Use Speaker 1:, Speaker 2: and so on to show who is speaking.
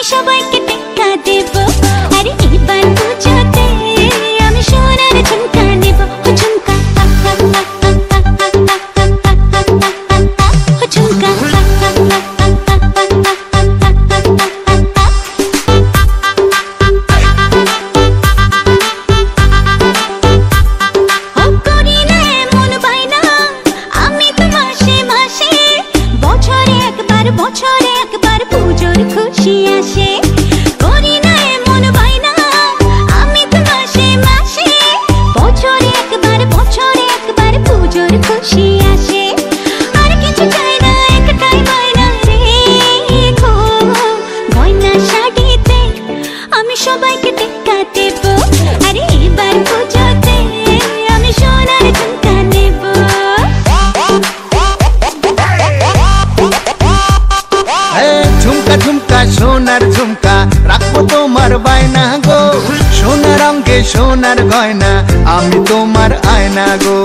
Speaker 1: আমি সবাইকে টেক্কা দেব। আরে এবার পুজোতে আমি সোনার ঝুমকা নেব। ও ঝুমকা ও ঝুমকা বছরে একবার পুজোর খুশি আসে। করি না এমন বাইনা আমি তো মাসে মাসে। বছরে একবার পুজোর খুশি আসে। আর কিছু চাই না, একটাই বায়না রেখো গয়না শাড়িতে আমি সবাইকে টেক্কা দেব। আরে এবার পুজোতে আমি সোনার ঝুমকা নেব।
Speaker 2: ঝুমকা ঝুমকা সোনার ঝুমকা রাখবো তোমার বায়না গো। সোনার অঙ্গে সোনার গয়না আমি তোমার আয়না গো।